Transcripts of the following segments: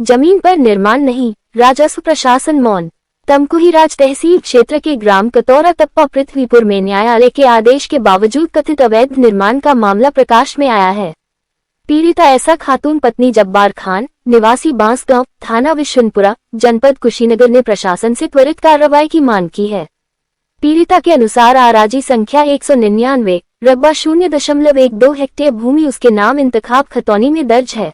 जमीन पर निर्माण नहीं, राजस्व प्रशासन मौन। तमकुहीराज तहसील क्षेत्र के ग्राम कतौरा तप्पा पृथ्वीपुर में न्यायालय के आदेश के बावजूद कथित अवैध निर्माण का मामला प्रकाश में आया है। पीड़िता ऐसा खातून पत्नी जब्बार खान, निवासी बांसगांव, थाना विशुनपुरा, जनपद कुशीनगर ने प्रशासन से त्वरित कार्रवाई की मांग की है। पीड़िता के अनुसार आराजी संख्या 199, रकबा 0.12 हेक्टेयर भूमि उसके नाम इंतखाब खतौनी में दर्ज है।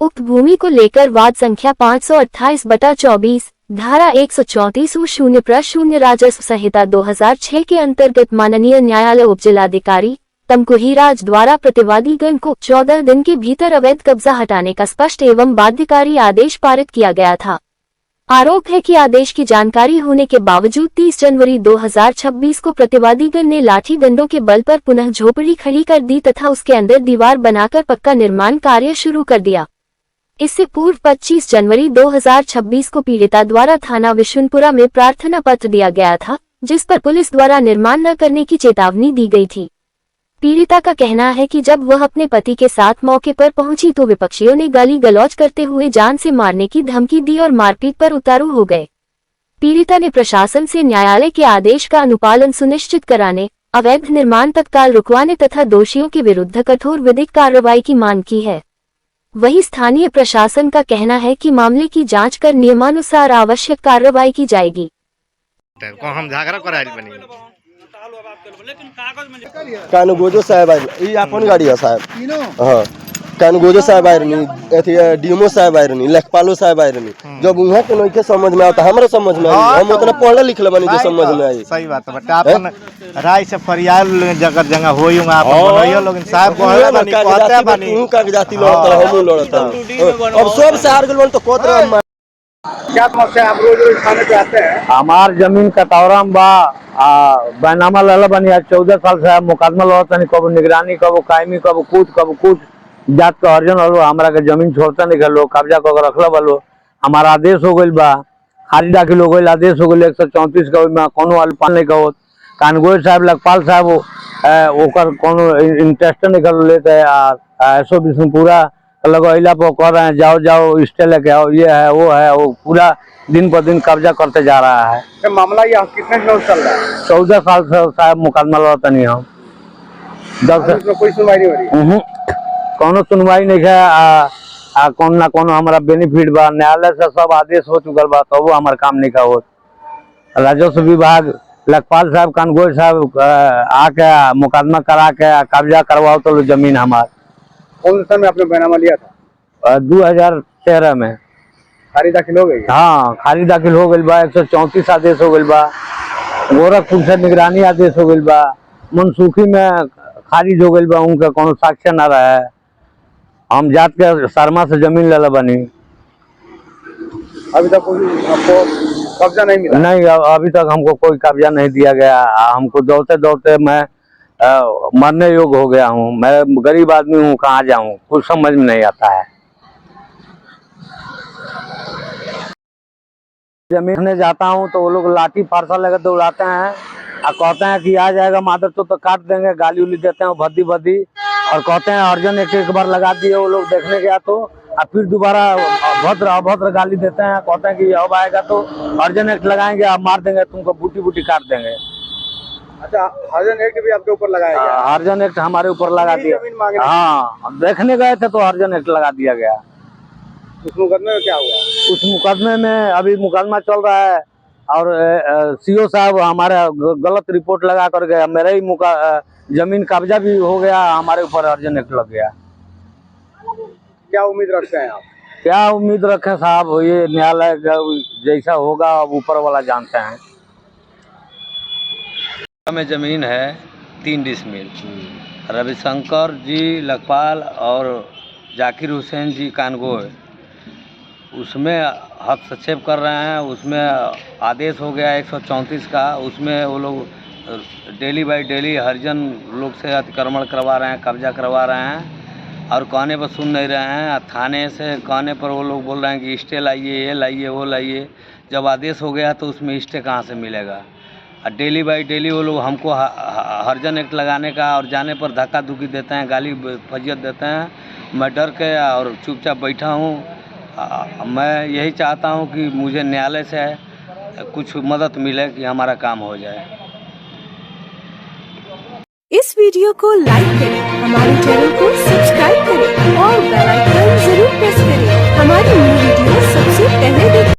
उक्त भूमि को लेकर वाद संख्या 528/24, धारा 134(0)(0) राजस्व संहिता 2006 के अंतर्गत माननीय न्यायालय उप जिलाधिकारी तमकुहीराज द्वारा प्रतिवादीगण को 14 दिन के भीतर अवैध कब्जा हटाने का स्पष्ट एवं बाध्यकारी आदेश पारित किया गया था। आरोप है कि आदेश की जानकारी होने के बावजूद 30 जनवरी 2026 को प्रतिवादीगण ने लाठी डंडों के बल पर पुनः झोपड़ी खड़ी कर दी तथा उसके अंदर दीवार बनाकर पक्का निर्माण कार्य शुरू कर दिया। इससे पूर्व 25 जनवरी 2026 को पीड़िता द्वारा थाना विशुनपुरा में प्रार्थना पत्र दिया गया था, जिस पर पुलिस द्वारा निर्माण न करने की चेतावनी दी गई थी। पीड़िता का कहना है कि जब वह अपने पति के साथ मौके पर पहुंची तो विपक्षियों ने गाली गलौज करते हुए जान से मारने की धमकी दी और मारपीट पर उतारू हो गए। पीड़िता ने प्रशासन से न्यायालय के आदेश का अनुपालन सुनिश्चित कराने, अवैध निर्माण तत्काल रुकवाने तथा दोषियों के विरुद्ध कठोर विधिक कार्रवाई की मांग की है। वहीं स्थानीय प्रशासन का कहना है कि मामले की जांच कर नियमानुसार आवश्यक कार्रवाई की जाएगी। हम झगड़ा करायला बनी कानगोजो साहेब आई अपन गाड़ी है साहब। हाँ, कानगोजो साहब आए रहनी, अथी डीएमओ साहब आए रहनी, लेखपालो साहब आए रहनी। जब उन्हें के नहीं के समझ में आता, हमारे समझ में आई। हम उतना पढ़ले लिखले बनी जो समझ में आई। सही बात है बेटा, अपन राय से फरियाद जगह जगह होइंगा आप बनइयो लोग साहब कहला बनी कहते बनी तू कागजाती लड़त हम लड़त। अब सब से हार गेल तो कोत रे। क्या समस्या आप रोज रोज थाने पे आते हैं? हमार जमीन कतौरा में बा बैनामा लला बनी 14 साल से मुकदमा लड़ता नहीं, कब निगरानी कब कायमी कब कुछ जात का अर्जन हलो हमारा के जमीन छोड़ता नहीं कर लो, कब्जा कर रखला बलो। हमारा आदेश हो गई बा, खारिज दाखिल हो गई, आदेश हो गई 134 का में कोनो अल्पान नहीं कहो। कानगोज साहब लेखपाल साहब ओकर कोनो इंटरेस्ट नहीं कर लेते। ऐसो विष्णुपुरा लगैला पर कर रहे हैं जाओ स्टे लेके आओ, ये है वो पूरा दिन पर दिन कब्जा करते जा रहा है। तो मामला ये कितने दिनों से चल रहा है? 14 साल से साहब मुकदमा लड़ता नहीं हम। कोई सुनवाई नहीं हो रही? कोनो सुनवाई नहीं है। कौन ना कोनो हमारा बेनिफिट बा, न्यायालय से सब आदेश हो चुकल बा, तो वो हमारा काम नहीं का हो। राजस्व विभाग लेखपाल साहब कानगोज साहब आके मुकदमा करा के कब्जा करवाओ तो जमीन हमार। कौन सा में आपने बैनामा लिया था? 2013 में। खारिज दाखिल हो गई? हाँ, खारिज दाखिल हो गई बा। 134 आदेश हो गई बा। गोरखपुर से निगरानी आदेश हो गई बा। मनसूखी में खारिज हो गई बा, उनका कोनो साक्ष्य न रहा है। हम जात के शर्मा से जमीन ले बनी। अभी तक आपको कब्जा नहीं मिला? नहीं, अभी तक हमको कोई कब्जा नहीं दिया गया। हमको दौड़ते दौड़ते मैं मरने योग्य हो गया हूँ। मैं गरीब आदमी हूँ, कहाँ जाऊँ, कुछ समझ में नहीं आता है। जमीन जाता हूँ तो वो लोग लाठी फारसा लेकर दौड़ाते हैं और कहते हैं कि आ जाएगा मादर तो काट देंगे, गाली उली देते हैं भद्दी और कहते हैं अर्जन एक बार लगा दिए। वो लोग देखने गया तो और फिर दोबारा अभद्र गाली देते हैं, कहते हैं कि अब आएगा तो अर्जन एक्ट लगाएंगे, आप मार देंगे, तुमको बूटी काट देंगे। अच्छा, हर्जन एक्ट भी आपके ऊपर लगाया गया? हर्जन एक्ट हमारे ऊपर लगा दिया। हाँ, देखने गए थे तो हर्जन एक्ट लगा दिया गया। उस मुकदमे में क्या हुआ? उस मुकदमे में अभी मुकदमा चल रहा है और सीओ साहब हमारा गलत रिपोर्ट लगा कर गया। मेरा ही जमीन कब्जा भी हो गया, हमारे ऊपर अर्जन एक्ट लग गया। क्या उम्मीद रखते हैं आप? क्या उम्मीद रखें साहब, ये न्यायालय जैसा होगा अब ऊपर वाला जानते हैं। में जमीन है 3 डिसमिल। रविशंकर जी लेखपाल और जाकिर हुसैन जी कानगोज उसमें हस्तक्षेप कर रहे हैं। उसमें आदेश हो गया 134 का। उसमें वो लोग डेली बाय डेली हरिजन लोग से अतिक्रमण करवा रहे हैं, कब्जा करवा रहे हैं और कहने पर सुन नहीं रहे हैं। थाने से कहने पर वो लोग बोल रहे हैं कि स्टे लाइए, ये लाइए, वो लाइए। जब आदेश हो गया तो उसमें स्टे कहाँ से मिलेगा? और डेली बाय डेली वो लोग हमको हर्जन एक्ट लगाने का और जाने पर धक्का धुक्की देते हैं, गाली फजियत देते हैं। मैं डर के और चुपचाप बैठा हूँ मैं यही चाहता हूँ कि मुझे न्यायालय से कुछ मदद मिले कि हमारा काम हो जाए। इस वीडियो को लाइक करें, हमारे चैनल को सब्सक्राइब करें और बेल आइकन जरूर प्रेस करें हमारी न्यू वीडियो सबसे पहले देखें।